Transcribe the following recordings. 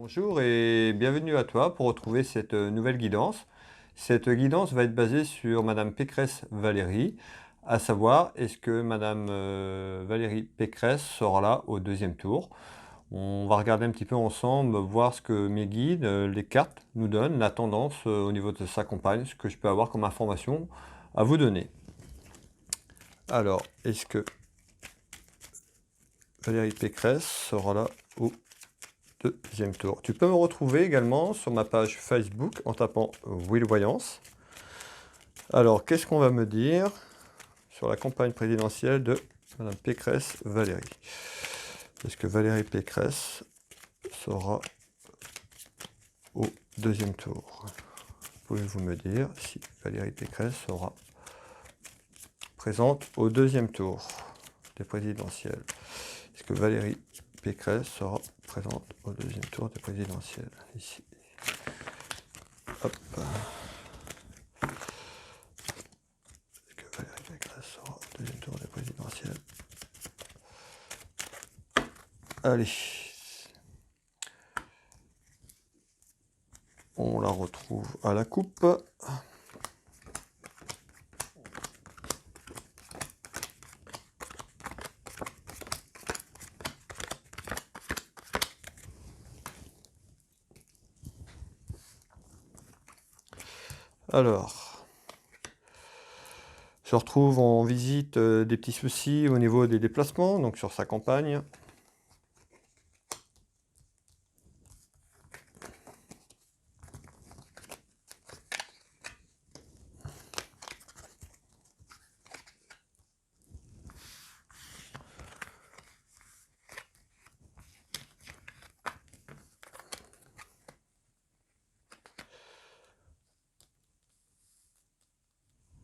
Bonjour et bienvenue à toi pour retrouver cette nouvelle guidance. Cette guidance va être basée sur Madame Pécresse Valérie, à savoir est-ce que Madame Valérie Pécresse sera là au deuxième tour. On va regarder un petit peu ensemble, voir ce que mes guides, les cartes nous donnent, la tendance au niveau de sa campagne, ce que je peux avoir comme information à vous donner. Alors, est-ce que Valérie Pécresse sera là au deuxième tour? Tu peux me retrouver également sur ma page Facebook en tapant Will Voyance. Alors, qu'est-ce qu'on va me dire sur la campagne présidentielle de Madame Pécresse Valérie? Est-ce que Valérie Pécresse sera au deuxième tour? Pouvez-vous me dire si Valérie Pécresse sera présente au deuxième tour des présidentielles? Est-ce que Valérie Pécresse sera présente au deuxième tour des présidentielles? Ici. Hop. Est-ce que Valérie Pécresse sera au deuxième tour des présidentielles? Allez. On la retrouve à la coupe. Alors, je retrouve en visite des petits soucis au niveau des déplacements, donc sur sa campagne.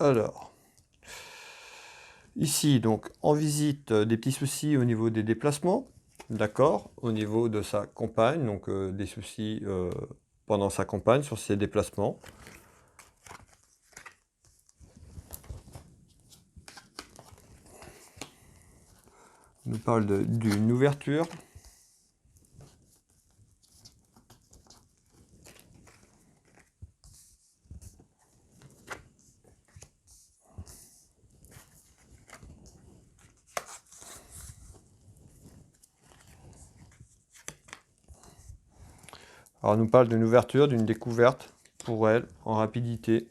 Alors, ici, donc, en visite, des petits soucis au niveau des déplacements, d'accord, au niveau de sa campagne, donc des soucis pendant sa campagne sur ses déplacements. On nous parle d'une ouverture. Alors, on nous parle d'une ouverture, d'une découverte pour elle, en rapidité,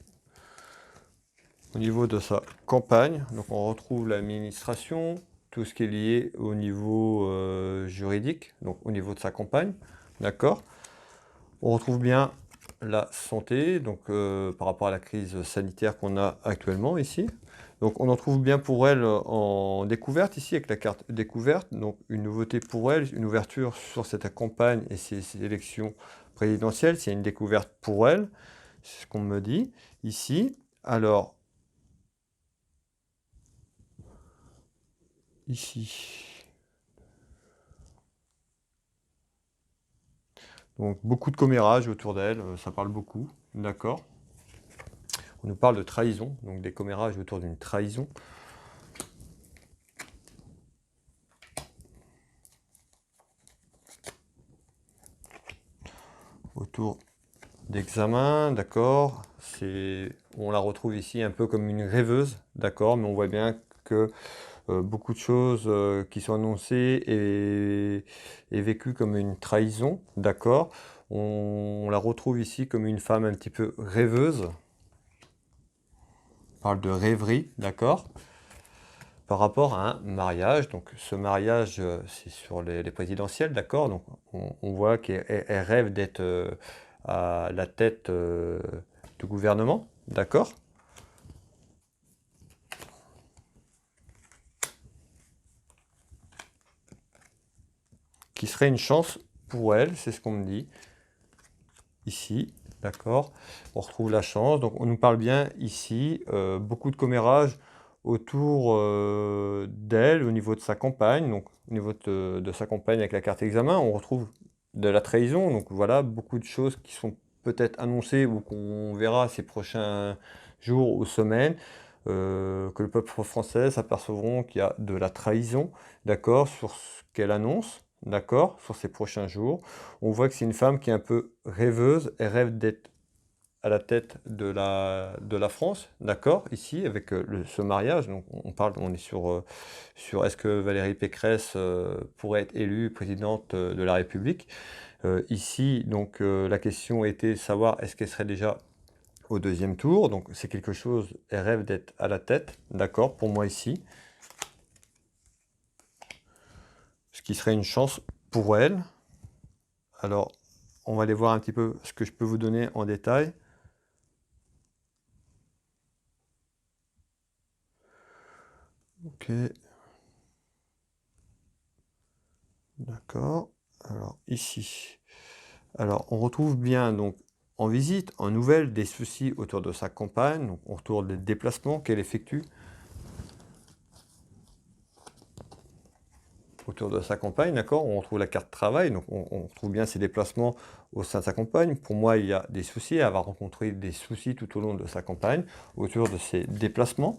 au niveau de sa campagne. Donc, on retrouve l'administration, tout ce qui est lié au niveau juridique, donc au niveau de sa campagne, d'accord. On retrouve bien la santé, donc par rapport à la crise sanitaire qu'on a actuellement ici. Donc, on en trouve bien pour elle en découverte ici, avec la carte découverte. Donc, une nouveauté pour elle, une ouverture sur cette campagne et ces élections présidentielles. C'est une découverte pour elle, c'est ce qu'on me dit ici. Alors, ici. Donc, beaucoup de commérages autour d'elle, ça parle beaucoup, d'accord. On nous parle de trahison, donc des commérages autour d'une trahison. Autour d'examen, d'accord. On la retrouve ici un peu comme une rêveuse, d'accord, mais on voit bien que beaucoup de choses qui sont annoncées et vécues comme une trahison, d'accord. On la retrouve ici comme une femme un petit peu rêveuse. On parle de rêverie, d'accord, par rapport à un mariage. Donc ce mariage, c'est sur les présidentielles, d'accord. Donc on voit qu'elle rêve d'être à la tête du gouvernement, d'accord. Qui serait une chance pour elle, c'est ce qu'on me dit ici, d'accord. On retrouve la chance, donc on nous parle bien ici, beaucoup de commérages autour d'elle, au niveau de sa campagne, donc au niveau de sa campagne avec la carte examen, on retrouve de la trahison, donc voilà, beaucoup de choses qui sont peut-être annoncées ou qu'on verra ces prochains jours ou semaines, que le peuple français s'apercevront qu'il y a de la trahison, d'accord, sur ce qu'elle annonce, d'accord, sur ces prochains jours. On voit que c'est une femme qui est un peu rêveuse, elle rêve d'être à la tête de la France, d'accord, ici, avec ce mariage. Donc on est sur est-ce que Valérie Pécresse pourrait être élue présidente de la République. Ici, donc la question était de savoir est-ce qu'elle serait déjà au deuxième tour. Donc c'est quelque chose, elle rêve d'être à la tête, d'accord, pour moi ici. Ce qui serait une chance pour elle. Alors, on va aller voir un petit peu ce que je peux vous donner en détail. Ok, d'accord. Alors ici, alors on retrouve bien donc en visite, en nouvelle, des soucis autour de sa compagne, donc autour des déplacements qu'elle effectue autour de sa compagne, d'accord. On retrouve la carte travail, donc on retrouve bien ses déplacements au sein de sa compagne. Pour moi, il y a des soucis, elle va rencontrer des soucis tout au long de sa campagne autour de ses déplacements.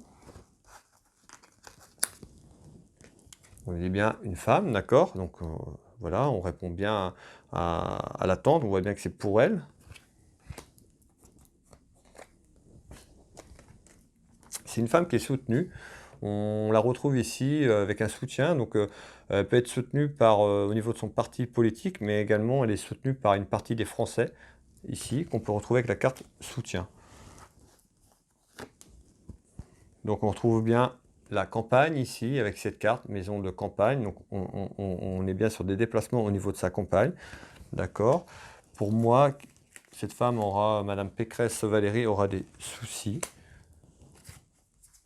On est bien une femme, d'accord. Donc voilà, on répond bien à l'attente, on voit bien que c'est pour elle. C'est une femme qui est soutenue. On la retrouve ici avec un soutien, donc elle peut être soutenue par, au niveau de son parti politique, mais également elle est soutenue par une partie des Français, ici, qu'on peut retrouver avec la carte soutien. Donc on retrouve bien la campagne ici, avec cette carte, maison de campagne, donc on est bien sur des déplacements au niveau de sa campagne, d'accord. Pour moi, cette femme aura, Madame Pécresse Valérie aura des soucis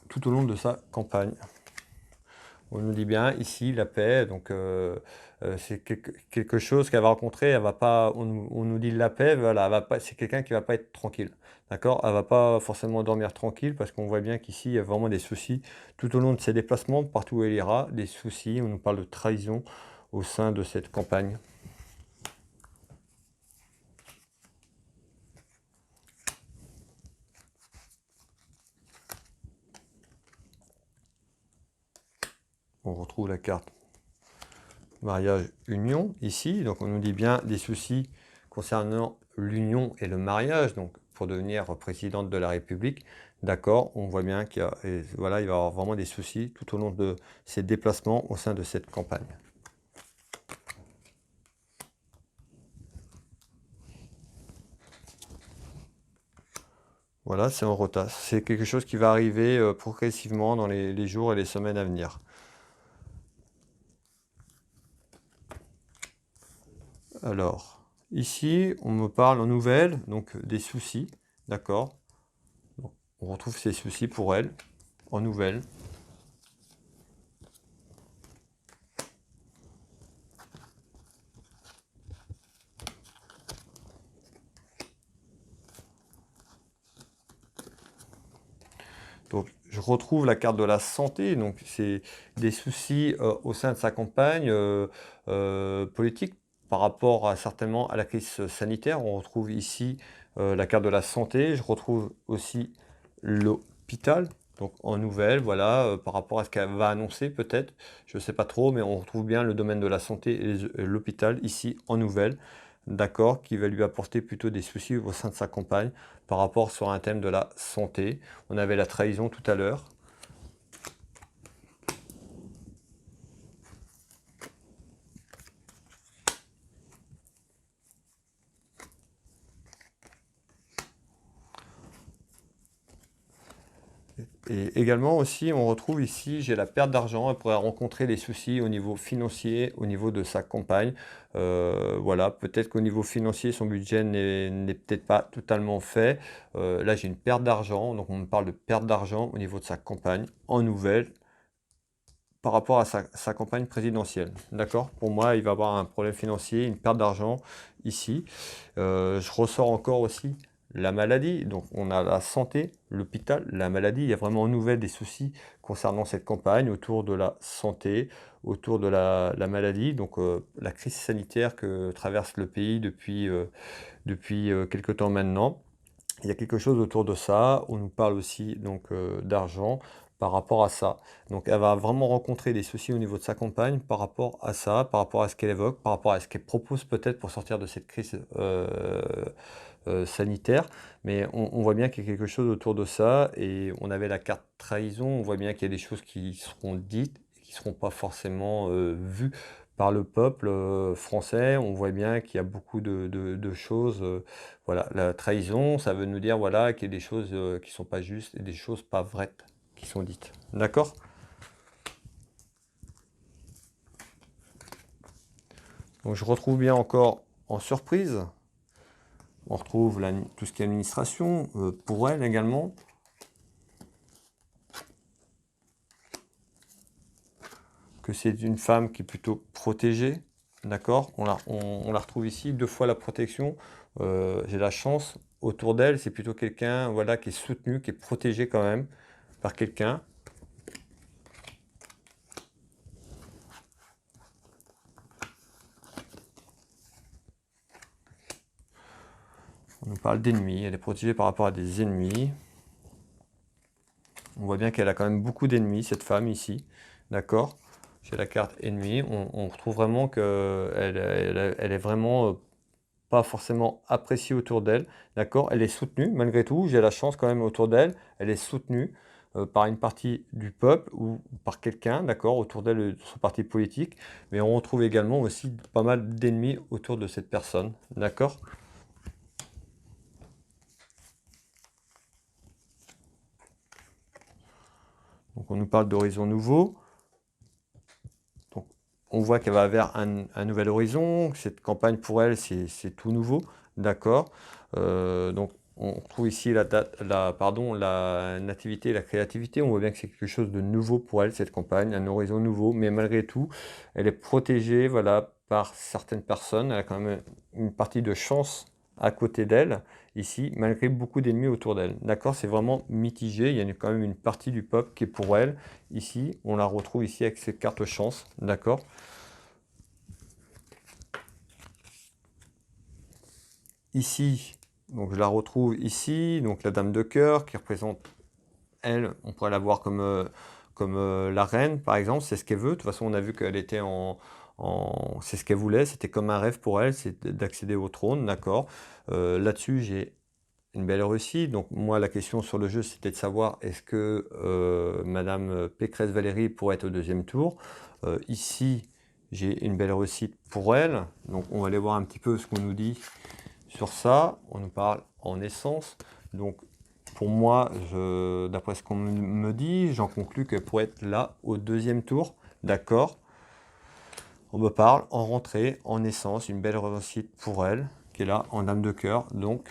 tout au long de sa campagne. On nous dit bien ici la paix, donc c'est quelque chose qu'elle va rencontrer, elle va pas, on nous dit la paix, voilà, elle va pas, c'est quelqu'un qui va pas être tranquille, d'accord? Elle va pas forcément dormir tranquille parce qu'on voit bien qu'ici il y a vraiment des soucis tout au long de ses déplacements, partout où elle ira, des soucis, on nous parle de trahison au sein de cette campagne. On retrouve la carte mariage union ici, donc on nous dit bien des soucis concernant l'union et le mariage, donc pour devenir présidente de la République, d'accord, on voit bien qu'il y a, et voilà, il va y avoir vraiment des soucis tout au long de ses déplacements au sein de cette campagne. Voilà, c'est en retard. C'est quelque chose qui va arriver progressivement dans les jours et les semaines à venir. Alors, ici, on me parle en nouvelle, donc des soucis, d'accord. On retrouve ces soucis pour elle, en nouvelle. Donc, je retrouve la carte de la santé, donc c'est des soucis au sein de sa campagne politique par rapport à, certainement à la crise sanitaire. On retrouve ici la carte de la santé, je retrouve aussi l'hôpital, donc en nouvelle, voilà, par rapport à ce qu'elle va annoncer peut-être, je ne sais pas trop, mais on retrouve bien le domaine de la santé et l'hôpital ici en nouvelle, d'accord, qui va lui apporter plutôt des soucis au sein de sa campagne par rapport sur un thème de la santé. On avait la trahison tout à l'heure. Et également aussi, on retrouve ici, j'ai la perte d'argent. Elle pourrait rencontrer des soucis au niveau financier, au niveau de sa campagne. Voilà, peut-être qu'au niveau financier, son budget n'est peut-être pas totalement fait. Là, j'ai une perte d'argent, donc on me parle de perte d'argent au niveau de sa campagne en nouvelle par rapport à sa campagne présidentielle. D'accord? Pour moi, il va avoir un problème financier, une perte d'argent ici. Je ressors encore aussi la maladie. Donc, on a la santé, l'hôpital, la maladie. Il y a vraiment en nouvelle des soucis concernant cette campagne autour de la santé, autour de la maladie. Donc, la crise sanitaire que traverse le pays depuis quelque temps maintenant. Il y a quelque chose autour de ça. On nous parle aussi donc d'argent par rapport à ça. Donc elle va vraiment rencontrer des soucis au niveau de sa compagne par rapport à ça, par rapport à ce qu'elle évoque, par rapport à ce qu'elle propose peut-être pour sortir de cette crise sanitaire. Mais on voit bien qu'il y a quelque chose autour de ça et on avait la carte trahison, on voit bien qu'il y a des choses qui seront dites et qui ne seront pas forcément vues par le peuple français. On voit bien qu'il y a beaucoup de choses. Voilà, la trahison, ça veut nous dire voilà, qu'il y a des choses qui ne sont pas justes et des choses pas vraies qui sont dites. D'accord? Donc je retrouve bien encore en surprise. On retrouve tout ce qui est administration, pour elle également. Que c'est une femme qui est plutôt protégée, d'accord? On la retrouve ici, 2 fois la protection. J'ai la chance, autour d'elle, c'est plutôt quelqu'un voilà, qui est soutenu, qui est protégé quand même par quelqu'un. On nous parle d'ennemis, elle est protégée par rapport à des ennemis. On voit bien qu'elle a quand même beaucoup d'ennemis, cette femme ici, d'accord? J'ai la carte ennemi, on retrouve vraiment qu'elle elle est vraiment pas forcément appréciée autour d'elle, d'accord? Elle est soutenue malgré tout, j'ai la chance quand même autour d'elle, elle est soutenue par une partie du peuple ou par quelqu'un, d'accord, autour d'elle, de son parti politique, mais on retrouve également aussi pas mal d'ennemis autour de cette personne, d'accord? Donc on nous parle d'horizons nouveaux. Donc on voit qu'elle va vers un nouvel horizon. Cette campagne pour elle, c'est tout nouveau. D'accord. Donc on retrouve ici la nativité et la créativité. On voit bien que c'est quelque chose de nouveau pour elle, cette campagne, un horizon nouveau. Mais malgré tout, elle est protégée voilà, par certaines personnes. Elle a quand même une partie de chance à côté d'elle, ici, malgré beaucoup d'ennemis autour d'elle. D'accord, c'est vraiment mitigé. Il y a quand même une partie du peuple qui est pour elle. Ici, on la retrouve ici avec ses cartes chance. D'accord. Ici, donc je la retrouve ici, donc la dame de cœur qui représente elle, on pourrait la voir comme la reine, par exemple, c'est ce qu'elle veut. De toute façon, on a vu qu'elle était c'est ce qu'elle voulait, c'était comme un rêve pour elle, c'est d'accéder au trône, d'accord. Là-dessus, j'ai une belle réussite. Donc moi, la question sur le jeu, c'était de savoir est-ce que Madame Pécresse Valérie pourrait être au deuxième tour. Ici, j'ai une belle réussite pour elle. Donc on va aller voir un petit peu ce qu'on nous dit sur ça. On nous parle en essence. Donc pour moi, d'après ce qu'on me dit, j'en conclus qu'elle pourrait être là au deuxième tour. D'accord. On me parle en rentrée, en essence, une belle réussite pour elle, qui est là en dame de cœur. Donc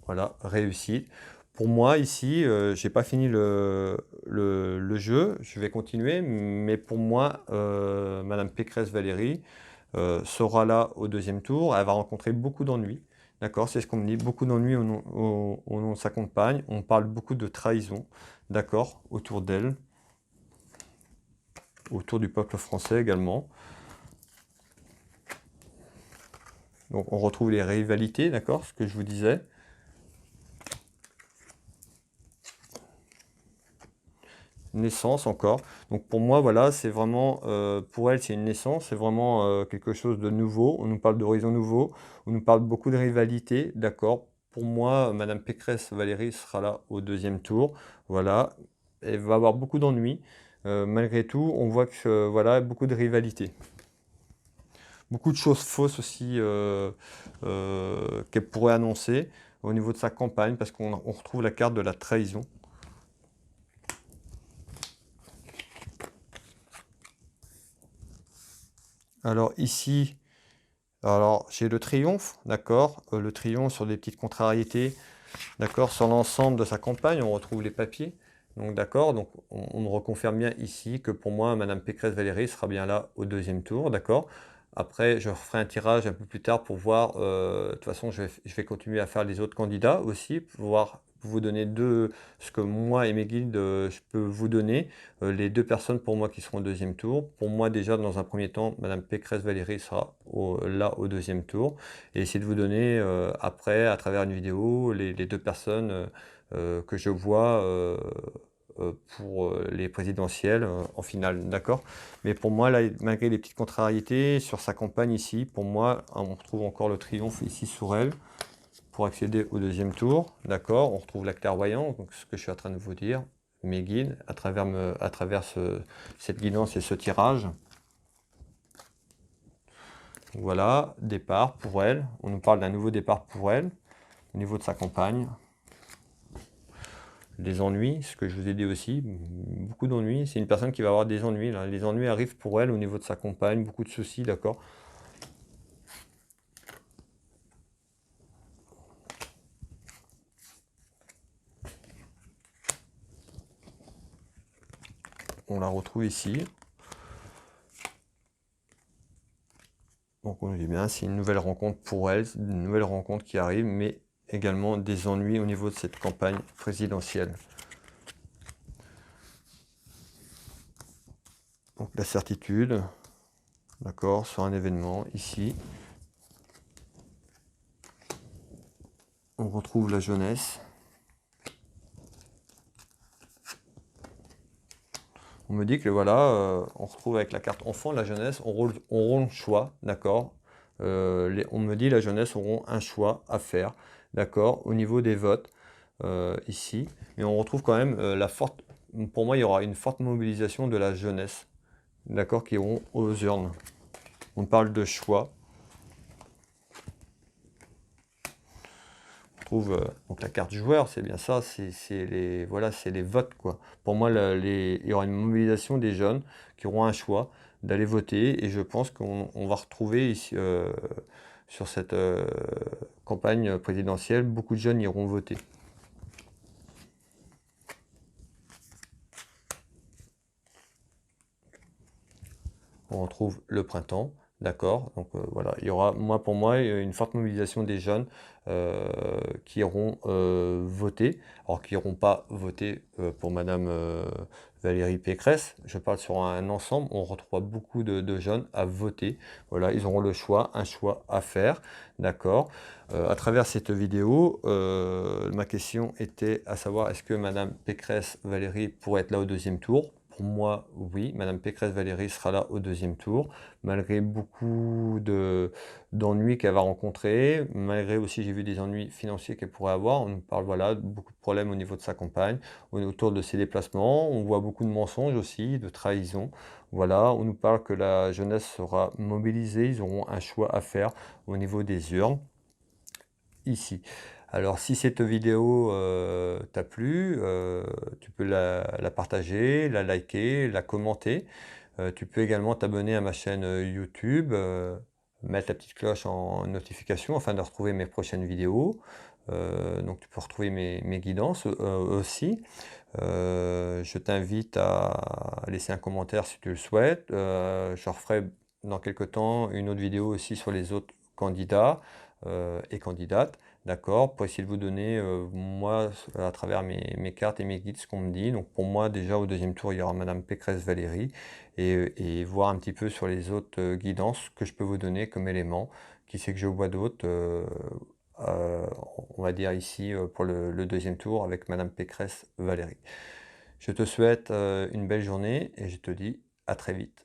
voilà, réussite. Pour moi, ici, j'ai pas fini le jeu, je vais continuer, mais pour moi, Madame Pécresse Valérie sera là au deuxième tour. Elle va rencontrer beaucoup d'ennuis. D'accord, c'est ce qu'on me dit, beaucoup d'ennuis au nom de sa compagne. On parle beaucoup de trahison, d'accord, autour d'elle, autour du peuple français également. Donc on retrouve les rivalités, d'accord, ce que je vous disais. Naissance encore. Donc pour moi, voilà, c'est vraiment, pour elle, c'est une naissance, c'est vraiment quelque chose de nouveau. On nous parle d'horizon nouveau, on nous parle beaucoup de rivalité, d'accord. Pour moi, Madame Pécresse Valérie sera là au deuxième tour. Voilà, elle va avoir beaucoup d'ennuis. Malgré tout, on voit que voilà, beaucoup de rivalité. Beaucoup de choses fausses aussi qu'elle pourrait annoncer au niveau de sa campagne, parce qu'on retrouve la carte de la trahison. Alors ici, j'ai le triomphe, d'accord, le triomphe sur des petites contrariétés, d'accord, sur l'ensemble de sa campagne, on retrouve les papiers. Donc d'accord, donc on me reconfirme bien ici que pour moi, Madame Pécresse Valérie sera bien là au deuxième tour, d'accord. Après, je ferai un tirage un peu plus tard pour voir, de toute façon, je vais continuer à faire les autres candidats aussi, pour voir, pour vous donner ce que moi et mes guildes, je peux vous donner, les deux personnes pour moi qui seront au deuxième tour. Pour moi, déjà, dans un premier temps, Madame Pécresse Valérie sera là au deuxième tour. Et essayer de vous donner, après, à travers une vidéo, les deux personnes que je vois pour les présidentielles en finale, d'accord? Mais pour moi, là, malgré les petites contrariétés sur sa campagne ici, pour moi, on retrouve encore le triomphe ici sur elle pour accéder au deuxième tour, d'accord? On retrouve la clairvoyance, donc ce que je suis en train de vous dire, mes guides, à travers cette guidance et ce tirage. Voilà, départ pour elle. On nous parle d'un nouveau départ pour elle, au niveau de sa campagne. Des ennuis, ce que je vous ai dit aussi, beaucoup d'ennuis. C'est une personne qui va avoir des ennuis, là. Les ennuis arrivent pour elle au niveau de sa compagne, beaucoup de soucis, d'accord? On la retrouve ici. Donc on dit bien, c'est une nouvelle rencontre pour elle, une nouvelle rencontre qui arrive, mais également des ennuis au niveau de cette campagne présidentielle. Donc la certitude, d'accord, sur un événement ici. On retrouve la jeunesse. On me dit que voilà, on retrouve avec la carte enfant, la jeunesse, auront le choix, d'accord. On me dit la jeunesse auront un choix à faire, d'accord, au niveau des votes, ici. Mais on retrouve quand même pour moi, il y aura une forte mobilisation de la jeunesse, d'accord, qui iront aux urnes. On parle de choix. On trouve donc la carte joueur, c'est bien ça, c'est les, voilà, c'est les votes, quoi. Pour moi, il y aura une mobilisation des jeunes qui auront un choix d'aller voter, et je pense qu'on va retrouver ici, sur cette campagne présidentielle, beaucoup de jeunes iront voter. On retrouve le printemps, d'accord. Donc voilà, il y aura, pour moi, une forte mobilisation des jeunes qui iront voter. Alors qui n'iront pas voter pour Madame Valérie Pécresse. Je parle sur un ensemble, on retrouvera beaucoup de jeunes à voter. Voilà, ils auront le choix, un choix à faire, d'accord. À travers cette vidéo, ma question était à savoir, est-ce que Madame Pécresse Valérie pourrait être là au deuxième tour? Pour moi, oui, Madame Pécresse Valérie sera là au deuxième tour, malgré beaucoup d'ennuis qu'elle va rencontrer, malgré aussi, j'ai vu des ennuis financiers qu'elle pourrait avoir. On nous parle, voilà, de beaucoup de problèmes au niveau de sa campagne, autour de ses déplacements. On voit beaucoup de mensonges aussi, de trahison. Voilà, on nous parle que la jeunesse sera mobilisée, ils auront un choix à faire au niveau des urnes, ici. Alors si cette vidéo t'a plu, tu peux la partager, la liker, la commenter. Tu peux également t'abonner à ma chaîne YouTube, mettre la petite cloche en notification afin de retrouver mes prochaines vidéos. Donc tu peux retrouver mes guidances aussi. Je t'invite à laisser un commentaire si tu le souhaites. Je referai dans quelques temps une autre vidéo aussi sur les autres candidats et candidates, d'accord, pour essayer de vous donner, moi, à travers mes cartes et mes guides, ce qu'on me dit. Donc pour moi, déjà au deuxième tour, il y aura Madame Pécresse Valérie, et voir un petit peu sur les autres guidances que je peux vous donner comme éléments. Qui sait que je vois d'autres, on va dire ici, pour le deuxième tour avec Madame Pécresse Valérie. Je te souhaite une belle journée et je te dis à très vite.